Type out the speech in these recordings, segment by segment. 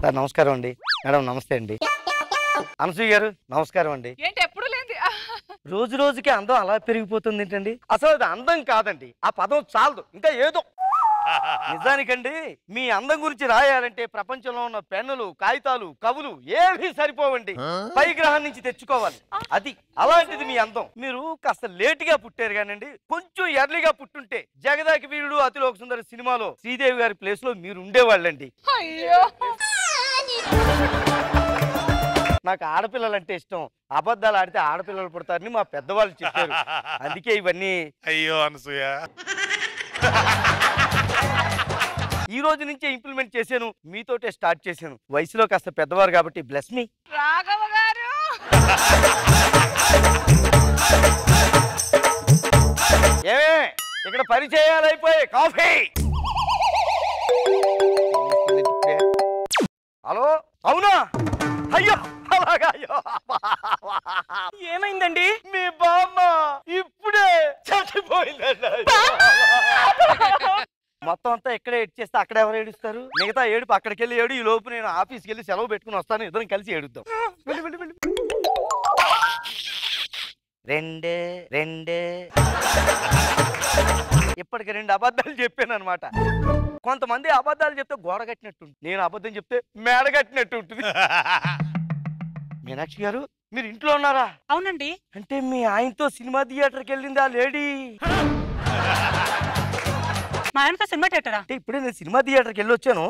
Sir నమస్కారం అండి. Madam నమస్తే అండి. అనసూయ గారు నమస్కారం అండి. రోజు రోజుకి అందం అలా పెరిగిపోతుంది ఏంటండి? అసలు అది అందం కాదండి, ఆ పదం చాలదు, ఇంకా ఏదో. నిజానికండి మీ అందం గురించి రాయాలంటే ప్రపంచంలో ఉన్న పెన్నులు, కాగితాలు, కవులు ఏవి సరిపోవండి. పై గ్రహం నుంచి తెచ్చుకోవాలి. అది అలాంటిది మీ అందం. మీరు కాస్త లేటుగా పుట్టారు కానండి, కొంచెం ఎర్లీగా పుట్టుంటే జగదాకి వీరుడు అతిలోక సుందరి సినిమాలో శ్రీదేవి గారి ప్లేస్ లో మీరు ఉండేవాళ్ళండి. నాకు ఆడపిల్లలంటే ఇష్టం. అబద్ధాలు ఆడితే ఆడపిల్లలు పుడతారని మా పెద్దవాళ్ళు చెప్పారు. అందుకే ఇవన్నీ. అయ్యో అనసూయ, ఈ రోజు నుంచే ఇంప్లిమెంట్ చేశాను, మీతోటే స్టార్ట్ చేశాను. వయసులో కాస్త పెద్దవారు కాబట్టి బ్లెస్ మీ. రాఘవ గారు ఏమే ఇక్కడ పరిచయాలు అయిపోయి కాఫీ. హలో, అవునా? అయ్యో అలాగా. అయ్యో ఏమైందండి? మీ బామ్మ ఇప్పుడే చచ్చిపోయిందండి. మొత్తం అంతా ఎక్కడే ఏడ్చేస్తే అక్కడ ఎవరు ఏడుస్తారు? మిగతా ఏడుపు అక్కడికి వెళ్ళి ఏడు. ఈ లోపు నేను ఆఫీస్కి వెళ్ళి సెలవు పెట్టుకుని వస్తాను, ఇద్దరం కలిసి ఏడుద్దాం. రెండే రెండే ఇప్పటికి 2 అబద్ధాలు చెప్పాను అనమాట. కొంతమంది అబద్ధాలు చెప్తే గోడ కట్టినట్టు, నేను అబద్ధం చెప్తే మేడ కట్టినట్టు ఉంటుంది. మీనాక్షి గారు మీరు ఇంట్లో ఉన్నారా? అవునండి. అంటే మీ ఆయనతో సినిమా థియేటర్కి వెళ్ళింది ఆ లేడీ? మా ఆయనతో సినిమా థియేటరా? అంటే ఇప్పుడే నేను సినిమా థియేటర్కి వెళ్ళి వచ్చాను.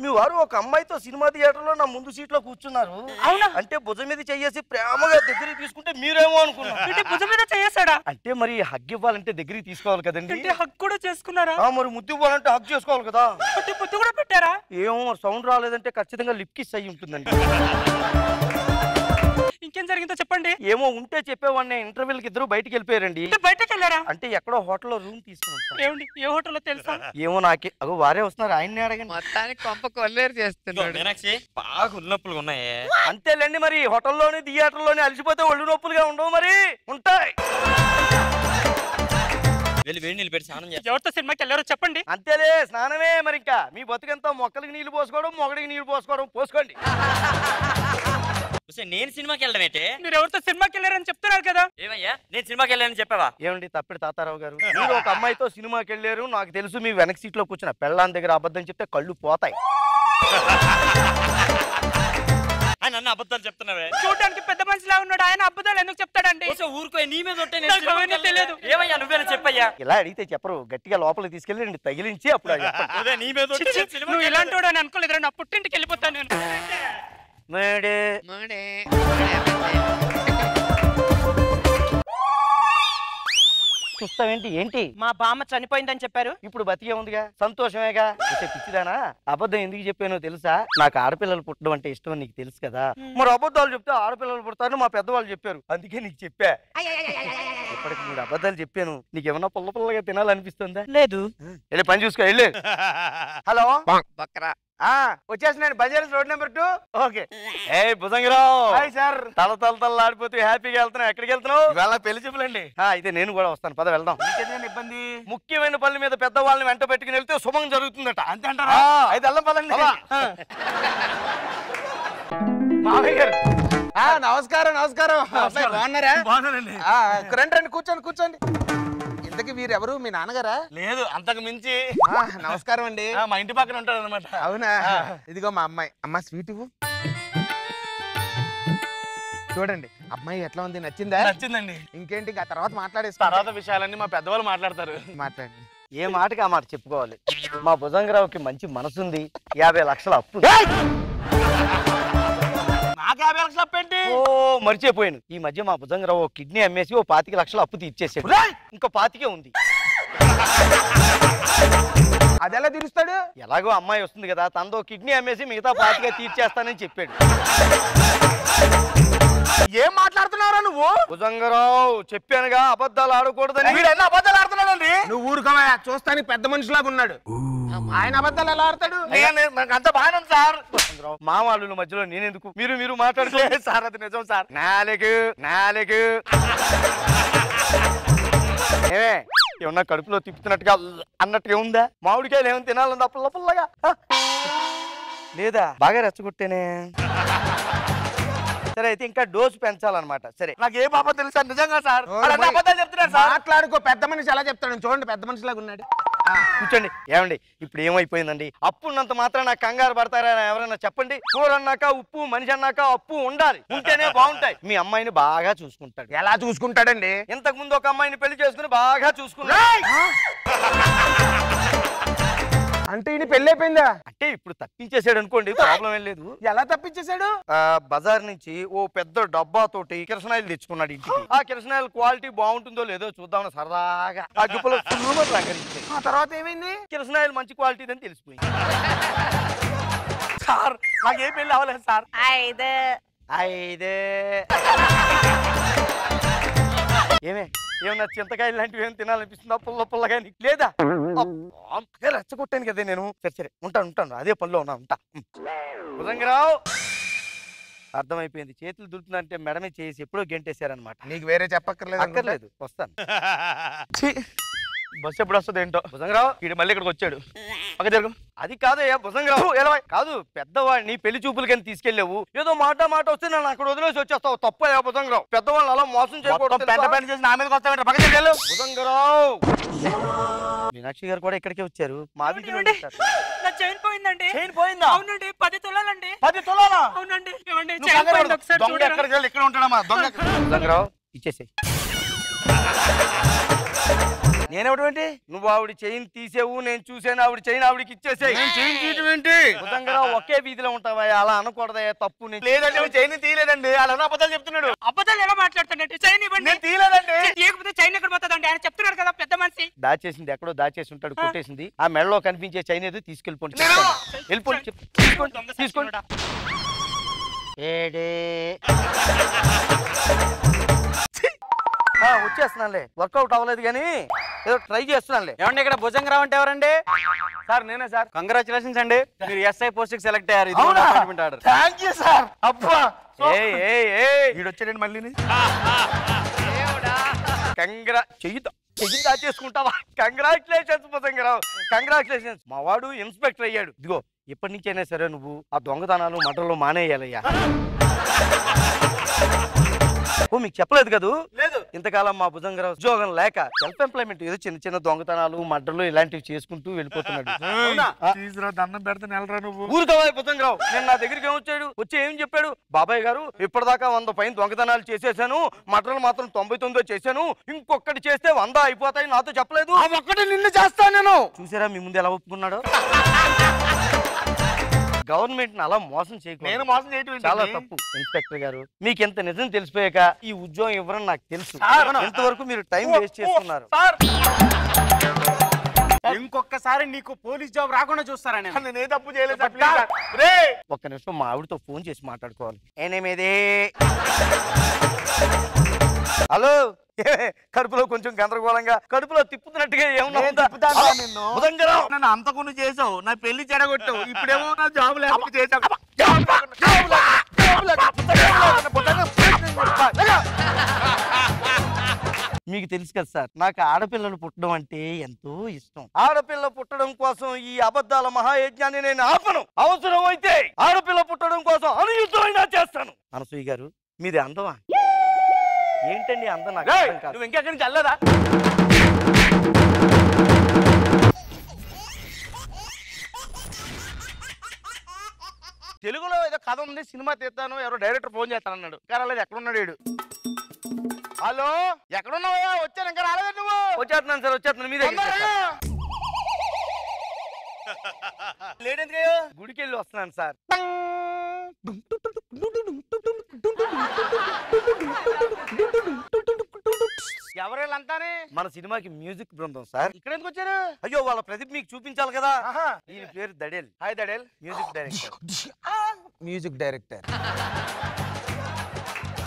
మీ వారు ఒక అమ్మాయితో సినిమా థియేటర్ లో నా ముందు సీట్ లో కూర్చున్నారు. అవునా? అంటే భుజం మీద చెయ్యేసి ప్రేమగా దగ్గరికి తీసుకుంటే మీరేమో అనుకున్నారు. భుజం మీద చేసాడా? అంటే మరి హగ్ ఇవ్వాలంటే దగ్గరికి తీసుకోవాలి కదండి. హగ్ కూడా చేసుకున్నారా? మరి ముద్దు ఇవ్వాలంటే హగ్ చేసుకోవాలి కదా. ముద్దు కూడా పెట్టారా? ఏమో సౌండ్ రాలేదంటే ఖచ్చితంగా లిప్ కిస్ అయ్యి ఉంటుందండి. ఇంకేం జరిగిందో చెప్పండి. ఏమో ఉంటే చెప్పేవాడిని. ఇంటర్వ్యూలకి ఇద్దరు బయటికి వెళ్ళిపోయారండి. బయటకు వెళ్ళారా? అంటే ఎక్కడో హోటల్లో రూమ్ తీసుకున్నాం. ఏమండి ఏ హోటల్లో తెలుసా? ఏమో నాకే. అగో వారే వస్తున్నారు, ఆయన్ని అడగండి. మొత్తానికి కొంప కొల్లేరు చేస్తున్నాడు. మీనాక్షి బాగా ఒళ్ళు నొప్పులుగా ఉన్నాయి. అంతేలేండి, మరి హోటల్లోని థియేటర్లోని అలసిపోతే ఒళ్ళు నొప్పులుగా ఉండవు, మరి ఉంటాయి. వెళ్ళి వేడి నీళ్ళు పెట్టి స్నానం చేస్తా. ఎవరితో సినిమాకి వెళ్ళారో చెప్పండి. అంతేలే, స్నానమే. మరి ఇంకా మీ బతుకంతా మొక్కలకి నీళ్లు పోసుకోవడం, మొగడికి నీళ్లు పోసుకోవడం. పోసుకోండి. నేను సినిమాకి వెళ్ళడం ఏంటి? మీరు ఎవరితో సినిమాకి వెళ్ళారని చెప్తున్నారు కదా. ఏమయ్యా నేను సినిమాకి వెళ్ళానని చెప్పావా? ఏమండి తప్పిడి తాతారావు గారు, మీరు ఒక అమ్మాయితో సినిమాకి వెళ్ళారు. నాకు తెలుసు మీ వెనక సీట్ లో కూర్చున్న పెళ్ళాన్ దగ్గర అబద్ధం చెప్తే కళ్ళు పోతాయి. ఆయన అన్న అబద్ధాలు చెప్తున్నావే. చూడడానికి పెద్ద మనిషిలా ఉన్నాడు, ఆయన అబద్ధాలు ఎందుకు చెప్తాడండి? ఊరుకో, నీ మీద తెలియదు. ఏమయ్యా నువ్వేనా చెప్పయ్యా? ఇలా అడిగితే చెప్పరు, గట్టిగా లోపలికి తీసుకెళ్ళి తగిలించి అప్పుడు నీ మీద నువ్వు ఇలాంటి వాడు అని అనుకోలేదు. నా పుట్టింటికి వెళ్ళిపోతాను నేను. చూస్తావేంటి? ఏంటి? మా బామ్మ చనిపోయిందని చెప్పారు. ఇప్పుడు బతికే ఉందిగా, సంతోషమేగా. అయితే పిచ్చిదానా, అబద్ధం ఎందుకు చెప్పానో తెలుసా? నాకు ఆడపిల్లలు పుట్టడం అంటే ఇష్టం, నీకు తెలుసు కదా. మరి అబద్ధాలు చెప్తే ఆడపిల్లలు పుడతారని మా పెద్దవాళ్ళు చెప్పారు, అందుకే నీకు చెప్పా. ఇప్పటికి 3 అబద్ధాలు చెప్పాను. నీకేమన్నా పుల్లగా తినాలనిపిస్తుందా? లేదు. వెళ్ళి పని చూసుకో, వెళ్ళు. హలో బక్రా వచ్చేసినాడు, బజార్ రోడ్ నెంబర్ 2. ఓకే. ఏ భుజంగరావు. Hi sir. తల ఆడిపోతూ హ్యాపీగా వెళ్తున్నావు. ఎక్కడికి వెళ్తున్నావు? ఇవాళ పెళ్లి చూపులండి. అయితే నేను కూడా వస్తాను, పద వెళ్దాం. ఇబ్బంది? ముఖ్యమైన పనుల మీద పెద్దవాళ్ళని వెంట పెట్టుకుని వెళ్తే శుభం జరుగుతుందట. అంతే అంటారా? అయితే వెళ్దాం పదండి. మామయ్య గారు నమస్కారం. బాగున్నారా? బాగున్నానండి. రండి కూర్చోండి. ఇంతకీ వీరెవరు? మీ నాన్నగారా? లేదు, అంతకు మించి. నమస్కారం అండి. మా ఇంటి పక్కన ఉంటాడు అనమాట. అవునా? ఇదిగో మా అమ్మాయి. అమ్మ స్వీట్ ఇవ్వు. చూడండి అమ్మాయి ఎట్లా ఉంది, నచ్చిందా? నచ్చిందండి. ఇంకేంటి ఆ తర్వాత మాట్లాడేస్తా. తర్వాత విషయాలన్నీ మా పెద్దవాళ్ళు మాట్లాడతారు. మాట్లాడండి. ఏ మాటకి ఆ మాట చెప్పుకోవాలి. మా భుజంగరావుకి మంచి మనసుంది. 50 లక్షల అప్పు. నాకు 50 లక్షల అప్పు ఏంటి? ఓ మర్చిపోయాను. ఈ మధ్య మా భుజంగరావు కిడ్నీ అమ్మేసి 25 లక్షల అప్పు తీర్చేసాడు. ఇంకో 25 ఉంది. అది ఎలా తీరుస్తాడు? ఎలాగో అమ్మాయి వస్తుంది కదా, తనతో కిడ్నీ అమ్మేసి మిగతా 25 తీర్చేస్తానని చెప్పాడు. ఏం మాట్లాడుతున్నారా నువ్వు? భుజంగరావు చెప్పానుగా అబద్ధాలు ఆడకూడదని. వీడు ఎన్నో అబద్ధాలు ఆడుతున్నాడండి. నువ్వు ఊరుకోమయ్యా, చూస్తానికి పెద్ద మనిషిలాగా ఉన్నాడు. ఆయన అబద్ధాలు ఎలా ఆడతాడు? నాకు అంత బాగానే ఉంది సార్. మా వాళ్ళు మధ్యలో నేనెందుకు? మీరు మాట్లాడుకోలేదు సార్, అది నిజం సార్. నాలుగు ఏమే ఏమన్నా కడుపులో తిప్పుతున్నట్టుగా అన్నట్టుగా ఉందా? మామిడికాయలు ఏమైనా తినాలందా పుల్లగా లేదా? బాగా రెచ్చగొట్టేనే. సరే అయితే ఇంకా డోసు పెంచాలన్నమాట. సరే నాకు ఏ పాప తెలుసా నిజంగా సార్, అబద్ధాలు చెప్తున్నారు సార్. మాట్లాడుకో, పెద్ద మనిషి ఎలా చెప్తాడు చూడండి, పెద్ద మనిషిలాగా ఉన్నాడు. కూర్చోండి. ఏమండి ఇప్పుడు ఏమైపోయిందండి? అప్పు ఉన్నంత మాత్రం నాకు కంగారు పడతారా ఎవరైనా చెప్పండి? కూర అన్నాక ఉప్పు, మనిషి అన్నాక అప్పు ఉండాలి, ఉంటేనే బాగుంటాయి. మీ అమ్మాయిని బాగా చూసుకుంటాడు. ఎలా చూసుకుంటాడండి? ఇంతకు ముందు ఒక అమ్మాయిని పెళ్లి చేసుకుని బాగా చూసుకున్నాడు. అంటే ఈయన పెళ్లి అయిపోయిందా? అంటే ఇప్పుడు తప్పించేసాడు అనుకోండి, ప్రాబ్లం ఏం లేదు. ఎలా తప్పించేశాడు? బజార్ నుంచి ఓ పెద్ద డబ్బా తోటి కిరసనాయిలు తెచ్చుకున్నాడు ఇంటికి. ఆ కిరసనాయిల క్వాలిటీ బాగుంటుందో లేదో చూద్దామని సరదాగా ఆ గుప్పలో రంగరించాయి. ఆ తర్వాత ఏమైంది? కిరసనాయిలు మంచి క్వాలిటీ అని తెలిసిపోయింది. సార్ నాకు ఏ పెళ్లి అవ్వలేదు సార్. ఐదే ఏమన్నా చింతకాయలు లాంటివి ఏమైనా తినాలనిపిస్తుందా? పుల్లగా లేదా? రెచ్చగొట్టాను కదా నేను. సరే ఉంటాను, అదే పనిలో ఉంటా. భుజంగరావు అర్థమైపోయింది. చేతులు దులుపుతుందంటే మెడమే చేసి ఎప్పుడో గెంటేశారనమాట. నీకు వేరే చెప్పక్కర్లేదు. అక్కర్లేదు, వస్తాను. బస్సు ఎప్పుడు వస్తుంది ఏంటో. భుజంగరావు వీడు మళ్ళీ ఇక్కడికి వచ్చాడు. పక్క జరుగు. అది కాదయ్యా భుజంగరావు, ఎలా కాదు పెద్దవాడిని పెళ్లి చూపులకని తీసుకెళ్ళావు, ఏదో మాట వస్తే నన్ను అక్కడ వదిలేసి వచ్చేస్తావు. తప్పయ్యా భుజంగరావు, పెద్దవాళ్ళు అలా మోసం చేయకూడదు. పెద్ద చేసి నా మీదకి వస్తామంటే పక్క జరుగు. భుజంగరావు మీనాక్షి గారు కూడా ఇక్కడికే వచ్చారు. మా నా చైన్ పోయిందండి. చైన్ పోయిందా? అవునండి, 10 తులాలండి. 10 తులాలా? అవునండి. ఇక్కడ ఉంటాడమ్మా దొంగ. భుజంగరావు ఇచ్చేసేయ్. నేనెవడేంటి? నువ్వు ఆవిడ చైన్ తీసేవు, నేను చూసాను ఆవిడ చైన్ ఆవిడకి ఇచ్చేసేయ్. భుజంగరావు ఒకే వీధిలో ఉంటావా? అలా అనకూడదయ్యా, తప్పు. లేదండి చైన్ తీయలేదండి. అలా అబద్ధాలు చెప్తున్నాడు. అబద్ధాలు ఎలా మాట్లాడుతాడండి? చైన్ ఇవ్వండి. నేను తీయలేదండి. తీయకపోతే చైన్ ఎక్కడ పోతుందండి? ఆయన చెప్తున్నాడు కదా పెద్ద మనిషి. దాచేసింది ఎక్కడో దాచేసి ఉంటాడు, కొట్టేసింది. ఆ మెడలో కనిపించే చైన్ ఏదో తీసుకెళ్ళిపోండి. వెళ్ళిపోండి, తీసుకోండి. వచ్చేస్తున్నానులే, వర్కౌట్ అవ్వలేదు కానీ ఏదో ట్రై చేస్తున్నానులే. ఏమండి ఇక్కడ భుజంగరావు అంటే ఎవరండి? సార్ నేనే సార్. కంగ్రాచులేషన్స్ అండి, మీరు ఎస్ఐ పోస్ట్ కి సెలెక్ట్ అయ్యారు. Thank you sir. అబ్బా వీడొచ్చాడండి మళ్ళీ. చెయ్యి దాచేసుకుంటావా? Congratulations Bhujanga Rao, congratulations. మా వాడు ఇన్స్పెక్టర్ అయ్యాడు. ఇదిగో ఎప్పటి నుంచైనా సరే నువ్వు ఆ దొంగతనాలు మటర్లు మానేయాలయ్యా. ఓ మీకు చెప్పలేదు కదా? లేదు. ఇంతకాలం మా భుజంగరావు ఉద్యోగం లేక సెల్ఫ్ ఎంప్లాయ్మెంట్ ఏదో చిన్న దొంగతనాలు మడ్డలు ఇలాంటివి చేసుకుంటూ వెళ్ళిపోతున్నాడు. దండం పెడితే నెలరా నువ్వు. ఊరుకోవా భుజంగరావు. నేను నా దగ్గరికి ఏమొచ్చాడు? వచ్చి ఏం చెప్పాడు? బాబాయ్ గారు ఇప్పటిదాకా 100 పైన దొంగతనాలు చేసేసాను, మటర్లు మాత్రం 99 చేశాను, ఇంకొకటి చేస్తే 100 అయిపోతాయి. నాతో చెప్పలేదు. ఒక్కటి నిన్ను చేస్తాను నేను. చూసారా మీ ముందు ఎలా ఒప్పుకున్నాడు? గవర్నమెంట్ అలా మోసం చేయకూడదు. నేను మోసం చేయటం చాలా తప్పు. ఇన్స్పెక్టర్ గారు మీకు ఎంత నిజం తెలిసిపోయాక ఈ ఉద్యోగం ఇవ్వరని నాకు తెలుసు. ఎంతవరకు మీరు టైం వేస్ట్ చేస్తున్నారు. ఇంకొకసారి నీకు పోలీస్ జాబ్ రాకుండా చూస్తారా? నేను ఏ తప్పు చేయలేదు. ఒక్క నిమిషం మా ఆవిడతో ఫోన్ చేసి మాట్లాడుకోవాలి. 8 హలో, కడుపులో కొంచెం గందరగోళంగా, కడుపులో తిప్పుతున్నట్టుగా ఏమన్నా? భుజంగరావు నన్ను అంతకుండా చేసావు, నా పెళ్లి చెడగొట్టావు, ఇప్పుడేమో నా జాబ్ లేకపోతే చేసావు. మీకు తెలుసు కదా సార్, నాకు ఆడపిల్లలు పుట్టడం అంటే ఎంతో ఇష్టం. ఆడపిల్ల పుట్టడం కోసం ఈ అబద్ధాల మహాయజ్ఞాన్ని నేను ఆపను. అవసరం అయితే ఆడపిల్ల పుట్టడం కోసం అనుయుద్ధమైనా చేస్తాను. అనసూయ గారు మీది అందమా? ఏంటండి అందం? నాకు అర్థం కాదు. నువ్వు ఇంకెక్కడి నుంచి వెళ్ళదా? తెలుగులో ఏదో కథ ఉంది, సినిమా తీస్తాను, ఎవరో డైరెక్టర్ ఫోన్ చేస్తానన్నాడు. కానీ ఎక్కడున్నాడు వీడు? హలో, ఎక్కడున్నావా? వచ్చాను, ఇంకా రాలేదు నువ్వు? వచ్చేస్తున్నాను సార్, వచ్చేస్తున్నాను. మీరే లేడెందుకు? గుడికి వెళ్ళి వస్తున్నాను సార్. ఎవరేళ్ళంతానే? మన సినిమాకి మ్యూజిక్ బృందం సార్. ఇక్కడ ఎందుకు వచ్చారు? అయ్యో వాళ్ళ ప్రతిభ మీకు చూపించాలి కదా. ఆహా. దీని పేరు దడేల్. హాయ్ దడేల్. Music director. Music director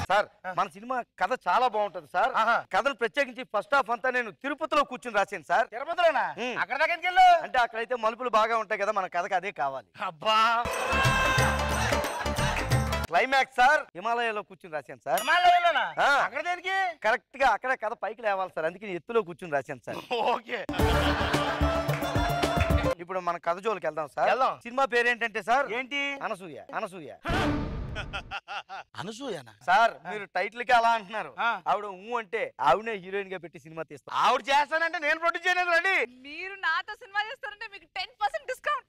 sir మన సినిమా కథ చాలా బాగుంటది సార్. కథను ప్రత్యేకించి ఫస్ట్ హాఫ్ అంతా నేను తిరుపతిలో కూర్చుని రాశాను సార్. తిరుపతిలోనా? ఉమ్. అక్కడ దాకా ఎందుకు వెళ్ళు? అంటే అక్కడైతే మలుపులు బాగా ఉంటాయి కదా, మన కథకి అదే కావాలి. అబ్బా క్లైమాక్స్ సార్ హిమాలయాలో కూర్చుని రాశాను సార్. హిమాలయాలోనా? ఆ. అక్కడ దేనికి? కరెక్ట్ గా అక్కడే కథ పైకి లేవాలి సార్, అందుకే నేను ఎత్తులో కూర్చుని రాశాను సార్. ఓకే ఇప్పుడు మన కథ జోలికి వెళ్దాం సార్. వెళ్దాం. సినిమా పేరేంటంటే సార్ ఏంటి? అనసూయ. అనసూయ అనసూయనా? సార్ మీరు టైటిల్ కి అలా అంటున్నారు. ఆ. ఆవిడ అంటే ఆవిడే హీరోయిన్ గా పెట్టి సినిమా తీస్తా. ఆవిడ చేస్తానంటే నేను ప్రొడ్యూస్ చేయలేదు రండి. మీరు నాతో సినిమా చేస్తారంటే మీకు 10% డిస్కౌంట్.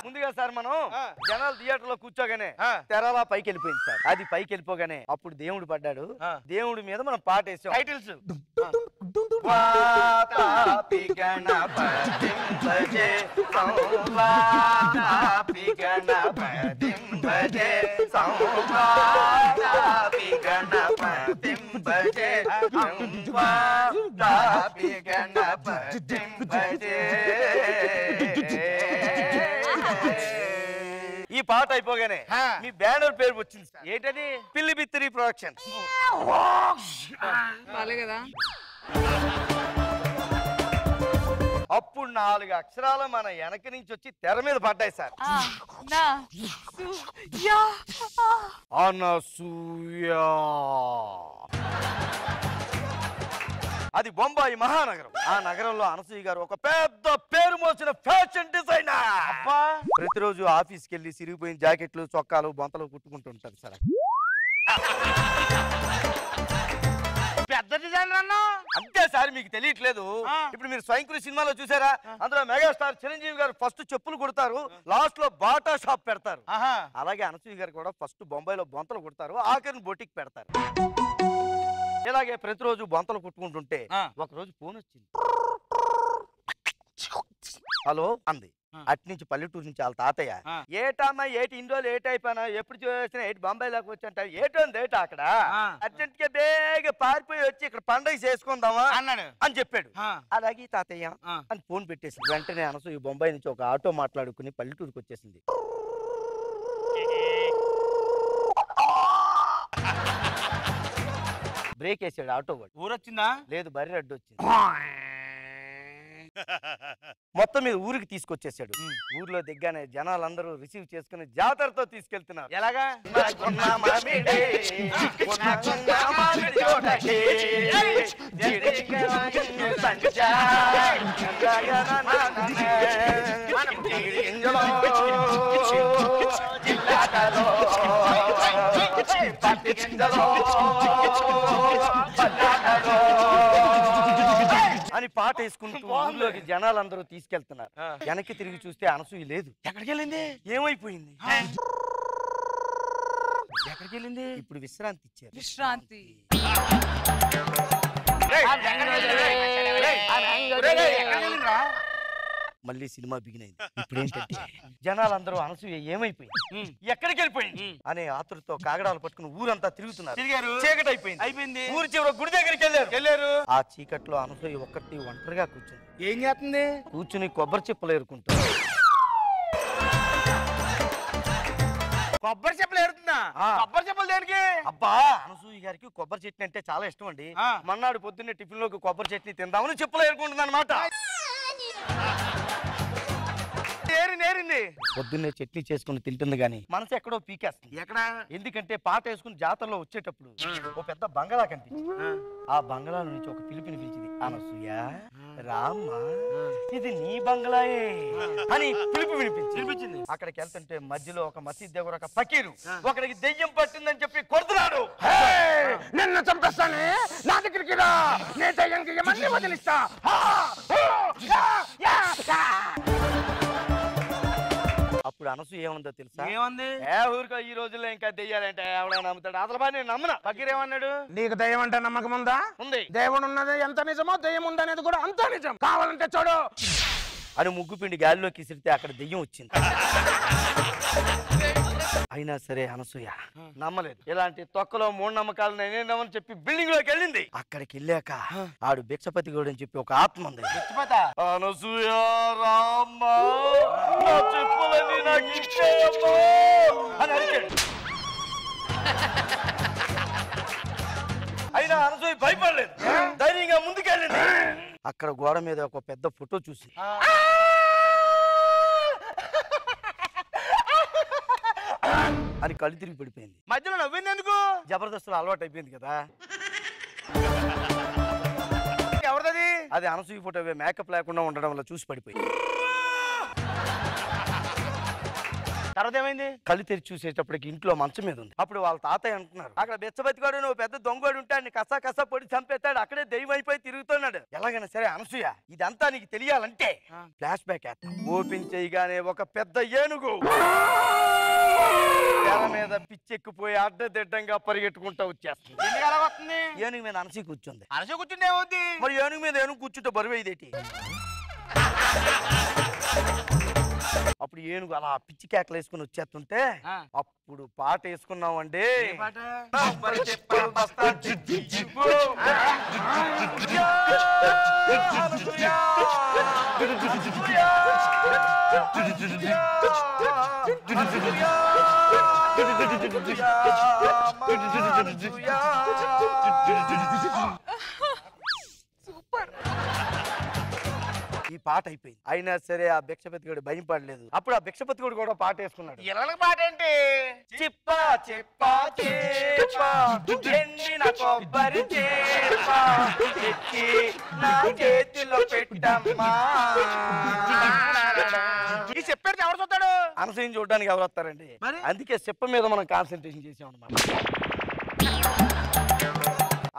ముందుగా సార్ మనం ఆ. జనాలు థియేటర్ లో కూర్చోగానే ఆ. తెరలా పైకి వెళ్ళిపోయింది సార్. అది పైకి వెళ్ళిపోగానే అప్పుడు దేవుడు పడ్డాడు. ఆ. దేవుడి మీద మనం పాట వేసాం. టైటిల్స్ వాతాపి గణపతిం భజే సంవాతాపి గణపతిం భజే సంవాతాపి గణపతిం భజే సంవాతాపి గణపతిం భజే. ఈ పాట అయిపోగానే ఆ. మీ బ్యానర్ పేరు వచ్చింది సార్. ఏంటది? పిల్లి బిత్తిరి ప్రొడక్షన్. బాలే కదా. అప్పుడు 4 అక్షరాలు మన వెనక నుంచి వచ్చి తెర మీద పడ్డాయి సార్. అనసూయ. అది బొంబాయి మహానగరం. ఆ నగరంలో అనసూయ గారు ఒక పెద్ద పేరు మోసిన ఫ్యాషన్ డిజైనర్. అబ్బా ప్రతిరోజు ఆఫీస్కి వెళ్ళి సిరిగిపోయిన జాకెట్లు చొక్కాలు బొంతలు కుట్టుకుంటుంటారు సార్. పెద్ద డిజైనర్ అన్నా? అంతే సార్, మీకు తెలియట్లేదు. ఇప్పుడు మీరు స్వయంకృషి సినిమాలో చూసారా, అందులో మెగాస్టార్ చిరంజీవి గారు ఫస్ట్ చెప్పులు కుడతారు, లాస్ట్ లో బాటా షాప్ పెడతారు. అలాగే అనసూయ గారు కూడా ఫస్ట్ బొంబాయిలో బొంతలు కుడతారు, ఆఖరిని బొటిక్ పెడతారు. ఇలాగే ప్రతిరోజు బొంతలు కుట్టుకుంటుంటే ఒకరోజు ఫోన్ వచ్చింది. హలో అంది. అట్నుంచి పల్లెటూరు నుంచి వాళ్ళ తాతయ్య, ఏటమ్మా ఏటి ఇన్ని రోజులు ఏటి అయిపోయినా, ఎప్పుడు చూసినా ఏటి బొంబాయిలోకి వచ్చి అంటావు, ఏటోంది ఏట అక్కడ అర్జెంట్ గా బేగా పారిపోయి వచ్చి ఇక్కడ పండగ చేసుకుందామా అన్నాడు అని చెప్పాడు. అలాగే తాతయ్య అని ఫోన్ పెట్టేసి వెంటనే అనసూయ బొంబాయి నుంచి ఒక ఆటో మాట్లాడుకుని పల్లెటూరుకి వచ్చేసింది. బ్రేక్ వేసాడు ఆటో వాడు. ఊరొచ్చిందా? లేదు, బర్రె అడ్డు వచ్చింది. మొత్తం మీద ఊరికి తీసుకొచ్చేసాడు. ఊర్లో దిగ్గానే జనాలందరూ రిసీవ్ చేసుకుని జాతరతో తీసుకెళ్తున్నారు. ఎలాగా? అని పాట వేసుకుంటూ ఊర్లోకి జనాలందరూ తీసుకెళ్తున్నారు. వెనక్కి తిరిగి చూస్తే అనసూయ లేదు. ఎక్కడికి వెళ్ళింది? ఏమైపోయింది? ఎక్కడికి వెళ్ళింది? ఇప్పుడు విశ్రాంతి ఇచ్చారు. విశ్రాంతి. మళ్ళీ సినిమా బిగిన్ అయింది. ఇప్పుడు ఏంటంటే జనాలందరూ అనసూయ ఏమైపోయింది, ఎక్కడికి వెళ్ళిపోయింది అనే ఆతురతో కాగడాలు పట్టుకుని ఊరంతా తిరుగుతున్నారు. తిరిగారు. చీకటి అయిపోయింది. ఊరి చివర గుడి దగ్గరికి వెళ్ళారు. ఆ చీకట్లో అనసూయ ఒక్కటి ఒంటరిగా కూర్చుంది. ఏం చేస్తుంది? కూర్చుని కొబ్బరి చిప్పలు ఏరుకుంటుంది. కొబ్బరి చెప్పులు ఏరుతుందా? కొబ్బరి చెప్పులు దేనికి? అబ్బా, అనసూయ గారికి కొబ్బరి చట్నీ అంటే చాలా ఇష్టం అండి. మన్నాడు పొద్దున్నే టిఫిన్ లోకి కొబ్బరి చట్నీ తిందామని చెప్పులు ఏరుకుంటుంది అనమాట. నేరింది. పొద్దున్నే చట్నీ చేసుకుని తింటుంది గాని మనసు ఎక్కడో పీకేస్తుంది. ఎక్కడ? ఎందుకంటే పాట వేసుకుని జాతరలో వచ్చేటప్పుడు ఓ పెద్ద బంగళా కనిపించింది. ఆ బంగళా నుంచి ఒక పిలిపిని పిలిచింది. అనసూయ రామ్మా, ఇది నీ బంగ్లాయే అని పిలుపు వినిపించింది. అక్కడికి వెళ్తుంటే మధ్యలో ఒక మసీద్ దగ్గర ఒక ఫకీరు ఒకడికి దెయ్యం పట్టిందని చెప్పి కొడుతున్నాడు. నిన్ను చంపేస్తానే, నా దగ్గరికి రా, నేను దయ్యంకి ఏమన్నీ వదిలిస్తా. అప్పుడు అనసూయ ఏముందో తెలుసా? ఏమంది? ఊరికో ఈ రోజుల్లో ఇంకా దెయ్యాలంటే ఎవడైనా నమ్ముతాడు. అసలు బాగా నేను నమ్మనా. ఫకీర్ ఏమన్నాడు? నీకు దయ్యం అంటే నమ్మకం ఉందా? ఉంది. దేవుడు ఉన్నది ఎంత నిజమో దయ్యం ఉందనేది కూడా అంత నిజం. కావాలంటే చూడు అని ముగ్గు పిండి గాలిలోకి ఇసిరితే అక్కడ దెయ్యం వచ్చింది. అయినా సరే అనసూయ నమ్మలేదు. ఇలాంటి తొక్కలో మూఢనమ్మకాలు నేనేనమని చెప్పి బిల్డింగ్ లోకి వెళ్ళింది. అక్కడికి వెళ్ళాక ఆడు భిక్షపతి గౌడ్ అని చెప్పి ఒక ఆత్మ ఉంది. అనసూయ రామ్మా, నా చెప్పులన్నీ నాకు ఇచ్చేయమ్మా అని అడిగాడు. అయినా అనసూయ భయపడలేదు, ధైర్యంగా ముందుకెళ్ళింది. అక్కడ గోడ మీద ఒక పెద్ద ఫోటో చూసి అని కళ్ళు తిరిగి పడిపోయింది. మధ్యలో నవ్వింది ఎందుకు? జబర్దస్తులు అలవాటు అయిపోయింది కదా. ఎవరిది? అది అనసూయ ఫోటో మేకప్ లేకుండా ఉండడం వల్ల చూసి పడిపోయింది. తర్వాత ఏమైంది? కళ్ళు తెరిచి చూసేటప్పటికి ఇంట్లో మంచం మీద ఉంది. అప్పుడు వాళ్ళ తాతయ్య అంటున్నారు, అక్కడ బెచ్చబతిగాడు నువ్వు పెద్ద దొంగడు ఉంటాడు, కసా కసా పొడి చంపేస్తాడు, అక్కడే దెయ్యం అయిపోయి తిరుగుతున్నాడు. ఎలాగైనా సరే అనసూయ ఇదంతా నీకు తెలియాలంటే ఫ్లాష్ బ్యాక్ వేస్తాం. ఓపెన్ చేయగానే ఒక పెద్ద ఏనుగు తెర మీద పిచ్చెక్కిపోయి అడ్డదిడ్డంగా పరిగెట్టుకుంటా వచ్చేస్తుంది. ఎందుకు అలా వస్తుంది? ఏనుగు మీద అనసూయ కూర్చుంది. అనసూయ కూర్చుంటే ఏమవుద్ది? మరి ఏనుగు మీద ఏనుగు కూర్చుంటే బరువు ఇదేటి? అప్పుడు ఏనుగు అలా పిచ్చి కేకలు వేసుకుని వచ్చేస్తుంటే అప్పుడు పాట వేసుకున్నామండి. సూపర్. ఈ పాట అయిపోయింది. అయినా సరే ఆ భిక్షపతిగాడు భయం పడలేదు. అప్పుడు ఆ భిక్షపతిగాడు కూడా పాట వేసుకున్నాడు. ఇలా పాట ఏంటి? చిప్ప చిప్ప చేప ఎండిన కొబ్బరి చేప తెచ్చి నా చేతిలో పెట్టమ్మా. ఈ చెప్పేది ఎవరు చూస్తాడు? అనసూయం చూడడానికి ఎవరు వస్తారండి? మరి? అందుకే చెప్ప మీద మనం కాన్సన్ట్రేషన్ చేసాం అన్నమాట.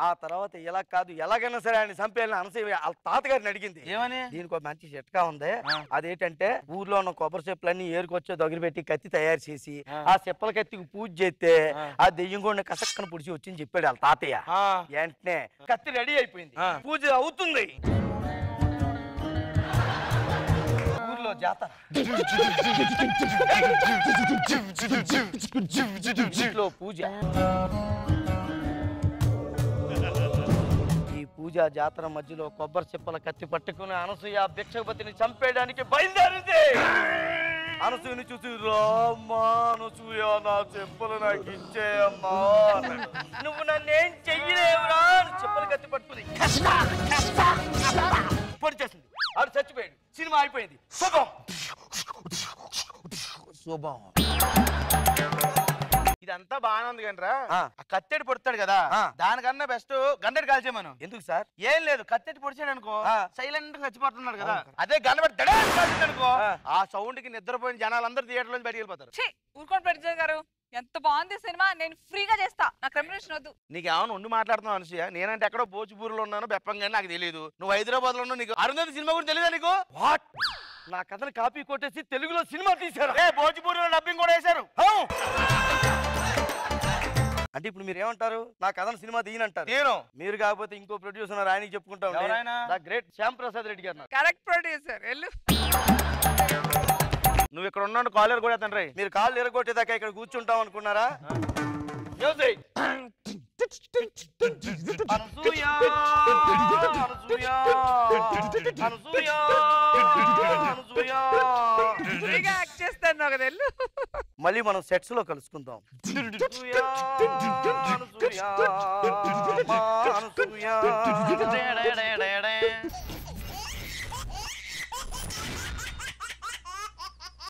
ఆ తర్వాత ఎలా కాదు ఎలాగైనా సరే ఆయన చంపేయాలని అనసూయ వాళ్ళ తాతగారిని అడిగింది. ఏమని? దీనికి ఒక మంచి చిట్కా ఉంది. అదేంటంటే ఊర్లో ఉన్న కొబ్బరి చెప్పులన్నీ ఏరుకొచ్చే దగ్గర పెట్టి కత్తి తయారు చేసి ఆ చెప్పుల కత్తికి పూజ చేస్తే ఆ దెయ్యం కూడా కసక్కన పుడిచి వచ్చింది చెప్పాడు వాళ్ళ తాతయ్య. వెంటనే కత్తి రెడీ అయిపోయింది, పూజ అవుతుంది. ఊర్లో జాతర, ఇంట్లో పూజ. పూజ జాతర మధ్యలో కొబ్బరి చెప్పల కత్తి పట్టుకుని అనసూయ భిక్షపతిని చంపేయడానికి బయలుదేరింది. అనసూయని చూసి రామ్మా అనసూయ నా చెప్పులు నాకు ఇచ్చేయమ్మా, నువ్వు నన్నేం చెయ్యలేవురా చెప్పలు కత్తి పట్టుకుని పొడిచేసింది. ఆడు చచ్చిపోయాడు, సినిమా అయిపోయింది. శుభం శుభం. ఇదంతా బాగానే ఉంది కానీ రా, ఆ కత్తెడి పొడుతాడు కదా, దానికన్నా బెస్ట్ గండెడి కాల్చే మనం. ఎందుకు సార్? ఏం లేదు, కత్తెడి పొడిచాడు అనుకో సైలెంట్ గా చచ్చిపోతున్నాడు కదా, అదే గండబెట్టి కాల్చింది అనుకో ఆ సౌండ్ కి నిద్రపోయిన జనాలందరూ థియేటర్ నుంచి బయటికి వెళ్ళిపోతారు. ఊరుకోండి ప్రొడ్యూసర్ గారు, ఎంత బాగుంది సినిమా, నేను ఫ్రీగా చేస్తా, నాకు రెమ్యునరేషన్ వద్దు. నీకేమన్నా ఉండి మాట్లాడుతున్నావు అనసూయ? నేనంటే ఎక్కడో భోజ్పూర్లో ఉన్నాను బెప్పంగా నాకు తెలియదు, నువ్వు హైదరాబాద్ లో ఉన్నావు, నీకు అరుంధతి సినిమా గురించి తెలియదా నీకు? వాట్? నా కథను కాపీ కొట్టేసి తెలుగులో సినిమా తీశారు. భోజ్పూర్లో డబ్బింగ్ కూడా వేశారు. అంటే ఇప్పుడు మీరు ఏమంటారు? నా కథను సినిమా తీయనంటారు. నేను మీరు కాకపోతే ఇంకో ప్రొడ్యూసర్ ఆయనకి చెప్పుకుంటా ఉండే గ్రేట్ శ్యామ్ ప్రసాద్ రెడ్డి గారు. కరెక్ట్ ప్రొడ్యూసర్, వెళ్ళు. నువ్వు ఇక్కడ ఉన్నాడు కాలర్ కూడా తండ్రి, మీరు కాళ్ళు ఎరగొట్టేదాకా ఇక్కడ కూర్చుంటాం అనుకున్నారా? మ్యూజిక్. అనసూయ అనసూయ అనసూయ అనసూయ. ఫ్రీగా యాక్ట్ చేస్తాను ఒక వెళ్ళు. మళ్ళీ మనం సెట్స్ లో కలుసుకుందాం. అనసూయ అనసూయ.